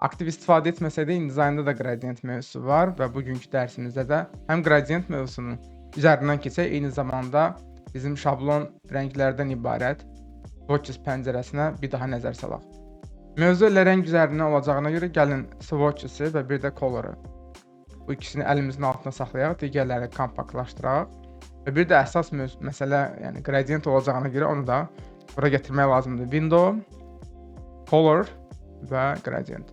Aktiv istifadə etməsək də InDesign'da da qradiyent mövzusu var və bugünkü dərsimizdə də həm qradiyent mövzusunun üzərindən keçək, eyni zamanda bizim şablon rənglərdən ibarət Swatches pəncərəsinə bir daha nəzər salaq. Mövzu elə rəng üzərindən olacağına görə gəlin Swatches'ı və bir də Color'ı bu ikisini əlimizin altına saxlayaq, digərləri kompaktlaşdıraq və bir də əsas məsələ, yəni qradiyent olacağına görə onu da bura gətirmək lazımdır. Window, Color və Gradient.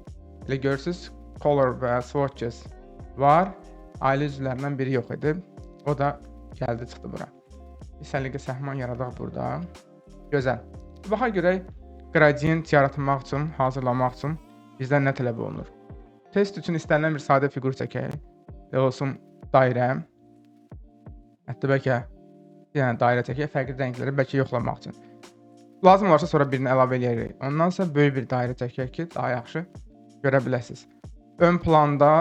Elə görürsünüz, Color və Swatches var. Ailə üzvlərindən biri yox idi. O da gəldi, çıxdı bura. Bir səliqə səhman yaradaq burada. Gözəl. Baxa görək, Gradient yaratmaq üçün, hazırlamaq üçün bizdən nə tələb olunur? Test üçün istənilən bir sadə fiqur çəkək. Olsun dairə. Hətta bəlkə yəni dairə çəkək, fərqli rəngləri bəlkə yoxlamaq üçün. Lazım olarsa sonra birini əlavə edərik. Ondan sonra böyük bir dairə çəkək ki, daha yaxşı görə biləsiniz. Ön planda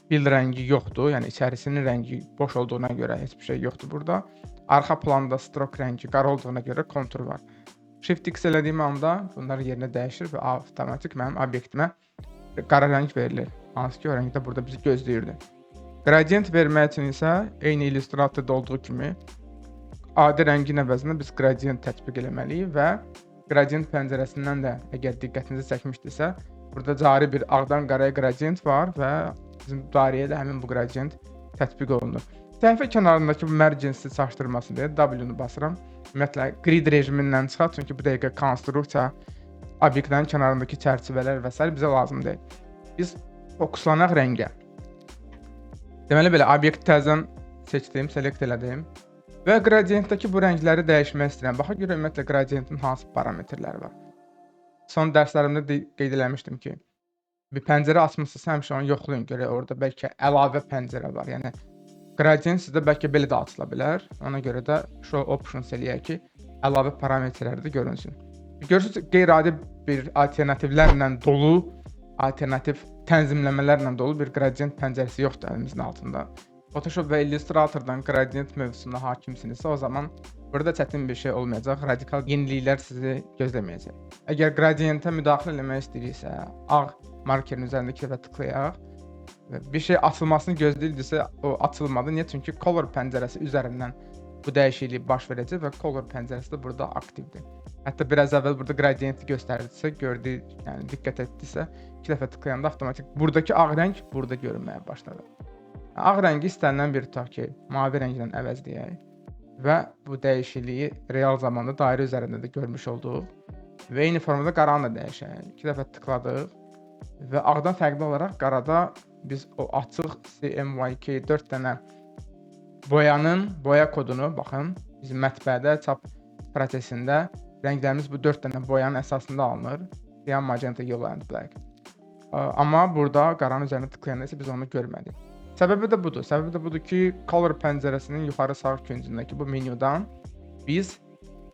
bil rəngi yoxdur, yəni içərisinin rəngi boş olduğuna görə heç bir şey yoxdur burada. Arxa planda stroke rəngi qara olduğuna görə kontur var. Shift X elədiyim anda bunlar yerinə dəyişir və avtomatik mənim obyektimə qara rəng verilir. Hansı ki, o rəng də burada bizi gözləyirdi. Gradient vermək üçün isə eyni Illustrator'da olduğu kimi adi rəngin əvəzinə biz gradient tətbiq eləməliyik və gradient pəncərəsindən də əgər diqqətinizi çəkmişdirsə, burada cari bir ağdan qaraya gradient var və bizim dairəyə də həmin bu gradient tətbiq olunur. Səhifə kənarındakı bu margins'i çaşdırmasın deyə W-nu basıram. Ümumiyyətlə grid rejimindən çıxaq, çünki bu dəqiqə konstruksiya, obyektlərin kənarındakı çərçivələr və s. bizə lazım deyil. Biz fokuslanaq rəngə. Deməli belə, obyekti təzədən seçdim, select elədim. Və qradientdəki bu rəngləri dəyişmək istəyirəm. Baxa görə ümumiyyətlə qradientin hansı parametrləri var. Son dərslərimdə qeyd eləmişdim ki, bir pəncərə açmışsınız, həmişə onu yoxlayın görək orada bəlkə əlavə pəncərə var. Yəni gradient sizdə bəlkə belə də açıla bilər. Ona görə də show options eləyək ki, əlavə parametrləri də görünsün. Görürsünüz, qeyri-adi bir alternativlərlə dolu, alternativ tənzimləmələrlə dolu bir gradient pəncərəsi yoxdur əlimizin altında. Photoshop və Illustrator'dan gradient mövzusuna hakimsinizsə, o zaman burada çətin bir şey olmayacaq, radikal yeniliklər sizi gözləməyəcək. Əgər gradientə müdaxilə eləmək istəyiriksə, ağ markerin üzərindəki dəfə tıklayaq və bir şey açılmasını gözləyirdisə, o açılmadı. Niyə? Çünki Color pəncərəsi üzərindən bu dəyişiklik baş verəcək və Color pəncərəsi də burada aktivdir. Hətta biraz əvvəl burada gradienti göstərdisə, gördük, yəni diqqət etdisə, iki dəfə tıklayanda avtomatik buradakı ağ rəng burada görünməyə başladı. Ağ rəngi istənilən bir tutaq ki, mavi rənglə əvəzləyək və bu dəyişikliyi real zamanda dairə üzərində də görmüş olduq və eyni formada qaranı da dəyişək. İki dəfə tıkladıq və ağdan fərqli olaraq qarada biz o açıq CMYK 4 dənə boyanın boya kodunu, baxın, bizim mətbəədə çap prosesində rənglərimiz bu 4 dənə boyanın əsasında alınır. Cyan, magenta, yellow and black. Amma burada qaranın üzərində tıklayanda isə biz onu görmədik. Səbəbi də budur. Səbəbi də budur ki, Color pəncərəsinin yuxarı sağ küncündəki bu menyudan biz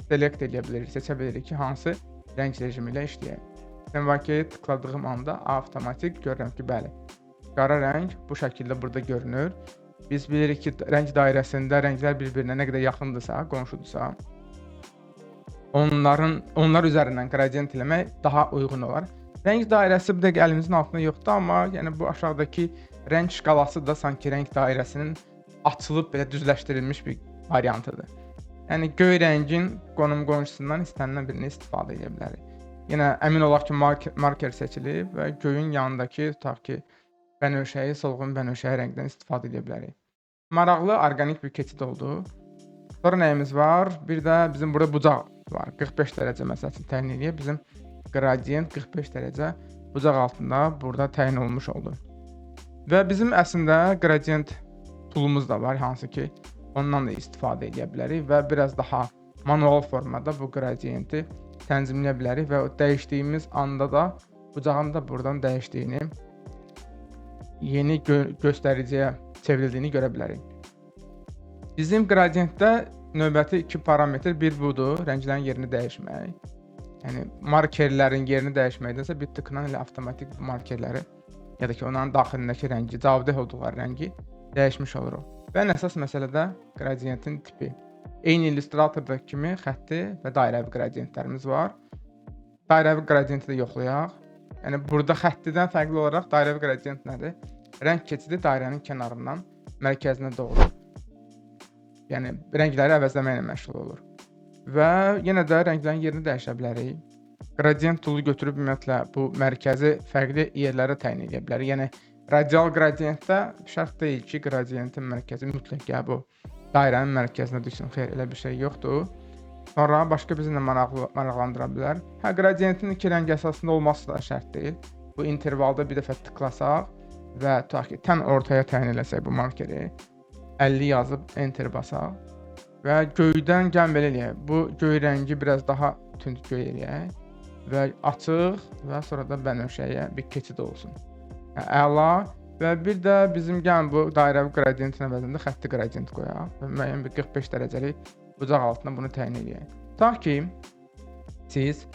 select edə bilirik, seçə bilirik ki, hansı rəng rejimi ilə işləyək. CMYK-yə tıkladığım anda avtomatik görürəm ki, bəli, qara rəng bu şəkildə burada görünür. Biz bilirik ki, rəng dairəsində rənglər bir-birinə nə qədər yaxındırsa, qonşudursa, onlar üzərindən gradient eləmək daha uyğun olar. Rəng dairəsi bir dəqiqə əlimizin altında yoxdur, amma yəni bu aşağıdakı rəng şkalası da sanki rəng dairəsinin açılıb belə düzləşdirilmiş bir variantıdır. Yəni göy rəngin qonum-qonşusundan istənilən birini istifadə edə bilərik. Yenə əmin olaq ki, marker seçilib və göyün yanındakı tutaq ki, bənövşəyi, solğun bənövşəyi rəngdən istifadə edə bilərik. Maraqlı, orqanik bir keçid oldu. Sonra nəyimiz var? Bir də bizim burada bucaq var. 45 dərəcə məsəl üçün təyin edək. Bizim gradient 45 dərəcə bucaq altında burada təyin olmuş oldu. Və bizim əslində gradient toolumuz da var, hansı ki, ondan da istifadə edə bilərik və biraz daha manual formada bu gradienti tənzimləyə bilərik və dəyişdiyimiz anda da bucağın da buradan dəyişdiyini, yeni göstəriciyə çevrildiyini görə bilərik. Bizim gradientdə növbəti iki parametr bir budur, rənglərin yerini dəyişmək. Yəni markerlərin yerini dəyişməkdənsə bir tıkla elə avtomatik markerləri ya da ki onların daxilindəki rəngi, cavabdeh olduqları rəngi dəyişmiş oluruq. Və ən əsas məsələ də gradientin tipi. Eyni Illustrator'dakı kimi xətti və dairəvi gradientlərimiz var. Dairəvi gradienti də yoxlayaq. Yəni burada xəttidən fərqli olaraq dairəvi qradiyent nədir? Rəng keçidi dairənin kənarından mərkəzinə doğru, yəni rəngləri əvəzləməklə məşğul olur. Və yenə də rənglərin yerini dəyişə bilərik. Qradiyent toolu götürüb ümumiyyətlə bu mərkəzi fərqli yerlərə təyin edə bilərik. Yəni radial qradiyentdə şərt deyil ki, qradiyentin mərkəzi mütləq bu dairənin mərkəzinə düşsün. Xeyr, elə bir şey yoxdur. Sonra başqa bizi nə maraqlandıra bilər? Hə, qradiyentin iki rəng əsasında olması da şərt deyil. Bu intervalda bir dəfə tıklasaq və tutaq ki, tən ortaya təyin eləsək bu markeri, 50 yazıb enter basaq və göydən gəlin belə eləyək. Bu göy rəngi biraz daha tünd göy eləyək və açıq və sonra da bənövşəyə bir keçid olsun. Əla. Və bir də bizim gəlin bu dairəvi qradiyentin əvəzində xətti qradiyent qoyaq və müəyyən bir 45 dərəcəlik bucaq altına bunu təyin edək. Tutaq ki, siz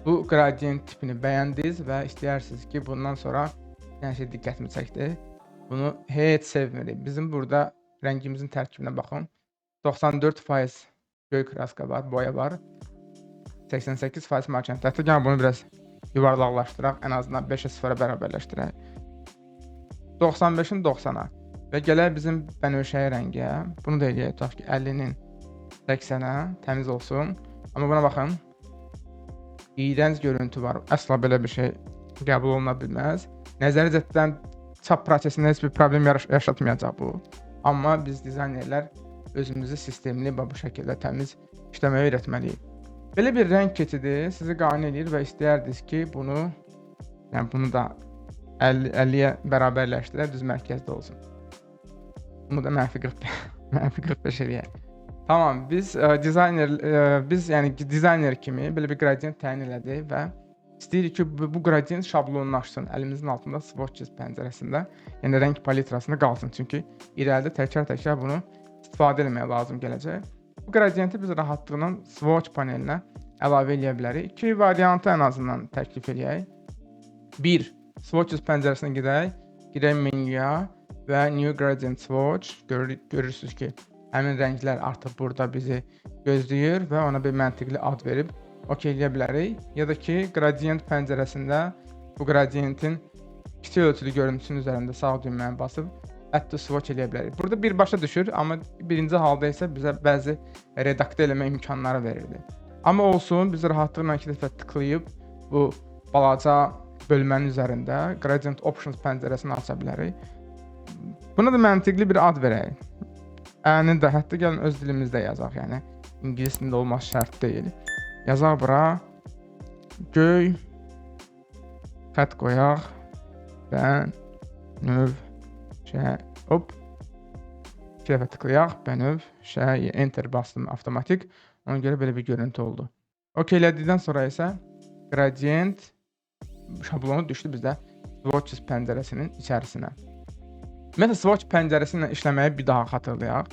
bu qradiyent tipini bəyəndiniz və istəyirsiniz ki, bundan sonra yəni şey diqqətimi çəkdi. Bunu heç sevmirik. Bizim burada rəngimizin tərkibinə baxın. 94% göy kraska var, boya var. 88% markant. Hətta gəlin bunu biraz yuvarlaqlaşdıraq, ən azından 5-ə 0-a bərabərləşdirək. 95-in 90-a və gələk bizim bənövşəyi rəngə. Bunu da eləyək, tutaq ki, 50-nin 80-ə təmiz olsun. Amma buna baxın, iyrənc görüntü var. Əsla belə bir şey qəbul oluna bilməz. Nəzəri cəhətdən çap prosesində heç bir problem yaşatmayacaq bu. Amma biz dizaynerlər özümüzü sistemli bu şəkildə təmiz işləməyə öyrətməliyik. Belə bir rəng keçidi sizi qane edir və istəyərdiniz ki, bunu da 50-yə bərabərləşdirək, düz mərkəzdə olsun. Bunu da -45 eləyək. Tamam, biz dizayner kimi belə bir qradiyent təyin elədik və istəyirik ki, bu qradiyent şablonlaşsın. Əlimizin altında swatches pəncərəsində, yəni rəng palitrasında qalsın. Çünki irəlidə təkrar bunu istifadə etməyə lazım gələcək. Bu qradiyenti biz rahatlıqla swatch panelinə əlavə eləyə bilərik. İki variantı ən azından təklif eləyək. 1. Swatches pəncərəsinə gedək menyuya və New Gradient Swatch. Görürsünüz ki, həmin rənglər artıq burada bizi gözləyir və ona bir məntiqli ad verib OK eləyə bilərik. Ya da ki, Gradient pəncərəsində bu gradiyentin kiçik ölçülü görüntüsünün üzərində sağ düyməni basıb Add to Swatch eləyə bilərik. Burada birbaşa düşür, amma birinci halda isə bizə bəzi redaktə eləmə imkanları verirdi. Amma olsun, biz rahatlıqla 2 dəfə tıklayıb bu balaca bölmənin üzərində Gradient Options pəncərəsini aça bilərik. Buna da məntiqli bir ad verək. Əni də hətta gəlin öz dilimizdə yazaq, yəni ingilis dilində olması şərt deyil. Yazaq bura göy xətt qoyaq bənövşə hop 2 dəfə tıklayaq bənövşə enter bastım avtomatik. Ona görə belə bir görüntü oldu. OK elədikdən sonra isə Gradient şablonu düşdü bizdə Swatches pəncərəsinin içərisinə. Ümumiyyətlə Swatch pəncərəsi ilə işləməyi bir daha xatırlayaq.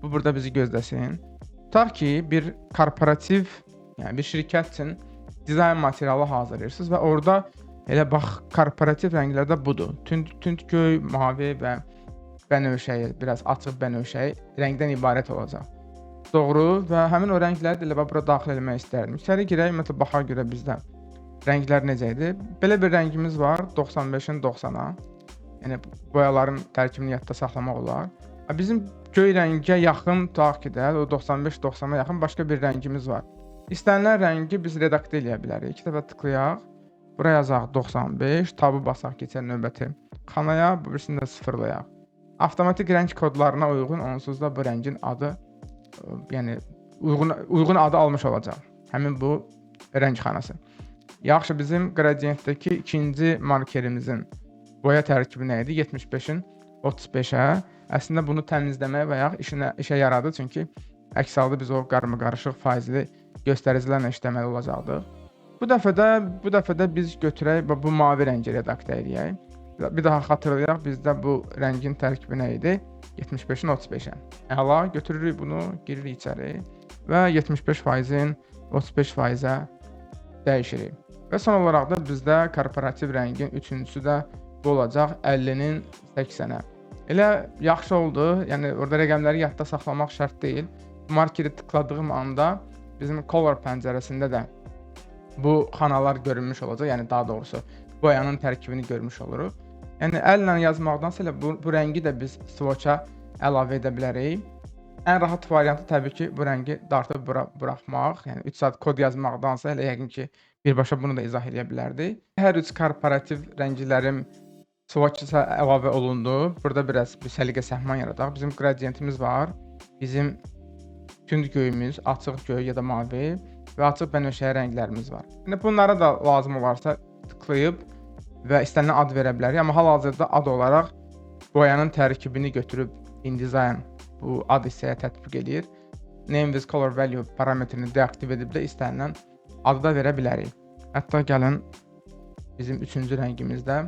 Bu burada bizi gözləsin. Tutaq ki, bir korporativ, yəni bir şirkət üçün dizayn materialı hazırlayırsınız və orada elə bax korporativ rənglərdə budur. Tünd göy, mavi və bənövşəyi, biraz açıq bənövşəyi rəngdən ibarət olacaq. Doğru və həmin o rəngləri elə bura daxil etmək istərdim. İçəri girək, ümumiyyətlə baxaq görə bizdə rənglər necə idi? Belə bir rəngimiz var 95-in 90-a. Yəni boyaların tərkibini yadda saxlamaq olar. Bizim göy rəngə yaxın tutaq ki də o 95-90-a yaxın başqa bir rəngimiz var. İstənilən rəngi biz redaktə eləyə bilərik. 2 dəfə tıklayaq. Bura yazaq 95, tabı basaq keçər növbəti xanaya, bu birisini də sıfırlayaq. Avtomatik rəng kodlarına uyğun onsuz da bu rəngin adı yəni uyğun adı almış olacaq. Həmin bu rəng xanası. Yaxşı, bizim qradiyentdəki ikinci markerimizin boya tərkibi nə idi? 75-in 35-ə. Əslində bunu təmizləmək və ya işə yaradı. Çünki əks halda biz o qarışıq faizli göstəricilərlə işləməli olacaqdıq. Bu dəfə də biz götürək bu mavi rəngi redaktə edək. Bir daha xatırlayaq, bizdə bu rəngin tərkibi nə idi? 75-in 35-ə. Əla, götürürük bunu, giririk içəri və 75%-in 35%-ə dəyişirik. Və son olaraq da bizdə korporativ rəngin üçüncüsü də bu olacaq 50-nin 80-ə. Elə yaxşı oldu, yəni orada rəqəmləri yadda saxlamaq şərt deyil. Markeri tıkladığım anda bizim Color pəncərəsində də bu xanalar görünmüş olacaq, yəni daha doğrusu boyanın tərkibini görmüş oluruq. Yəni əllə yazmaqdansa elə bu rəngi də biz swatch-a əlavə edə bilərik. Ən rahat variantı təbii ki, bu rəngi dartıb bura buraxmaq. Yəni 3 saat kod yazmaqdansa elə yəqin ki, birbaşa bunu da izah eləyə bilərdik. Hər 3 korporativ rənglərim swatch-a əlavə olundu. Burada biraz bir səliqə səhman yaradaq. Bizim qradientimiz var. Bizim tünd göyümüz, açıq göy ya da mavi və açıq bənövşəyi rənglərimiz var. Yəni bunlara da lazım olarsa tıklayıb və istənilən ad verə bilərik. Amma hal-hazırda ad olaraq boyanın tərkibini götürüb InDesign bu ad hissəyə tətbiq edir. Name with color value parametrini deaktiv edib də istənilən adı da verə bilərik. Hətta gəlin bizim 3-cü rəngimiz də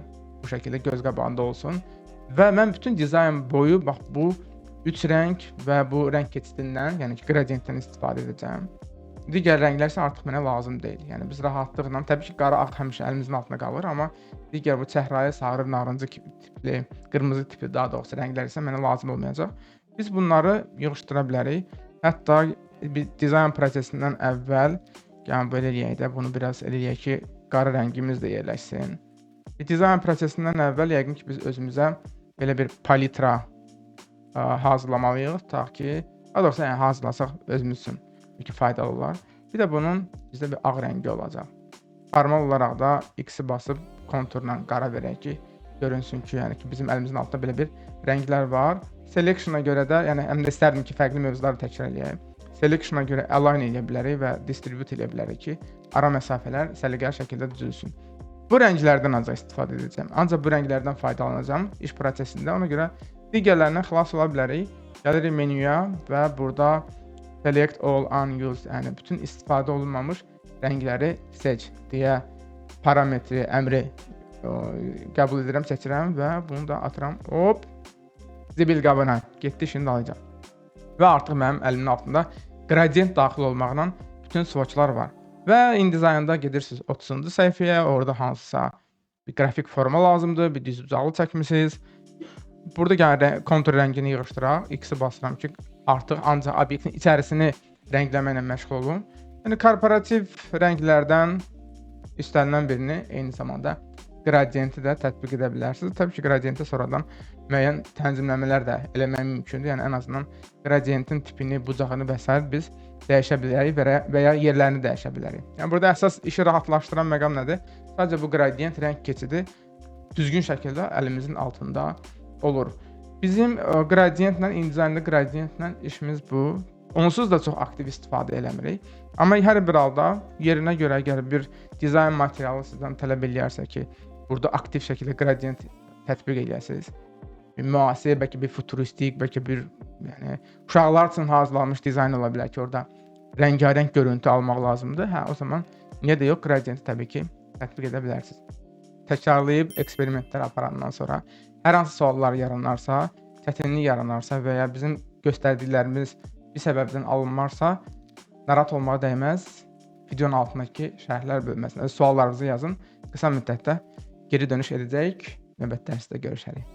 bu şəkildə göz qabağında olsun. Və mən bütün dizayn boyu bax bu 3 rəng və bu rəng keçidindən, yəni ki, gradientdən istifadə edəcəm. Digər rənglər isə artıq mənə lazım deyil. Yəni biz rahatlıqla, təbii ki, qara, ağ həmişə əlimizin altında qalır, amma digər bu çəhrayı, sarı, narıncı tipli, qırmızı tipli daha doğrusu rənglər isə mənə lazım olmayacaq. Biz bunları yığışdıra bilərik. Hətta bir dizayn prosesindən əvvəl, yəni belə eləyək də, bunu biraz eləyək ki, qara rəngimiz də yerləşsin. Dizayn prosesindən əvvəl yəqin ki, biz özümüzə belə bir palitra hazırlamalıyıq, ta ki, daha doğrusu yəni hazırlasaq özümüz üçün faydalı olar. Bir də bunun bizdə bir ağ rəngi olacaq. Formal olaraq da X-i basıb konturla qara verək ki, görünsün ki, yəni ki, bizim əlimizin altında belə bir rənglər var. Selection-a görə də, yəni həm də istərdim ki, fərqli mövzuları təkrar eləyək. Selection-a görə align eləyə bilərik və distribute eləyə bilərik ki, ara məsafələr səliqəli şəkildə düzülsün. Bu rənglərdən ancaq istifadə edəcəm. Ancaq bu rənglərdən faydalanacağım iş prosesində. Ona görə digərlərindən xilas ola bilərik. Gəlirik menyuya və burada Select all unused, yəni bütün istifadə olunmamış rəngləri seç deyə parametri, əmri qəbul edirəm, seçirəm və bunu da atıram. Hop! Zibil qabına getdi, şimdi alacaq. Və artıq mənim əlimin altında gradient daxil olmaqla bütün swatchlar var. Və InDesign'da gedirsiniz 30-cu səhifəyə, orada hansısa bir qrafik forma lazımdır, bir düzbucaqlı çəkmisiniz. Burada yəni kontur rəngini yığışdıraq, X-i basıram ki, artıq ancaq obyektin içərisini rəngləməklə məşğul olun. Yəni korporativ rənglərdən istənilən birini eyni zamanda gradienti də tətbiq edə bilərsiniz. Təbii ki, gradientə sonradan müəyyən tənzimləmələr də eləmək mümkündür. Yəni ən azından gradientin tipini, bucağını və s. biz dəyişə bilərik və ya yerlərini dəyişə bilərik. Yəni burada əsas işi rahatlaşdıran məqam nədir? Sadəcə bu gradient rəng keçidi düzgün şəkildə əlimizin altında olur. Bizim gradientlə, InDesign'da gradientlə işimiz bu. Onsuz da çox aktiv istifadə eləmirik. Amma hər bir halda yerinə görə əgər bir dizayn materialı sizdən tələb eləyərsə ki, burada aktiv şəkildə gradient tətbiq eləyəsiniz. Bir müasir, bəlkə bir futuristik, bəlkə bir yəni uşaqlar üçün hazırlanmış dizayn ola bilər ki, orada rəngarəng görüntü almaq lazımdır. Hə, o zaman niyə də yox, gradienti təbii ki, tətbiq edə bilərsiniz. Təkrarlayıb eksperimentlər aparandan sonra hər hansı suallar yaranarsa, çətinlik yaranarsa və ya bizim göstərdiklərimiz bir səbəbdən alınmarsa, narahat olmağa dəyməz. Videonun altındakı şərhlər bölməsində suallarınızı yazın. Qısa müddətdə geri dönüş edəcəyik. Növbəti dərsdə görüşərik.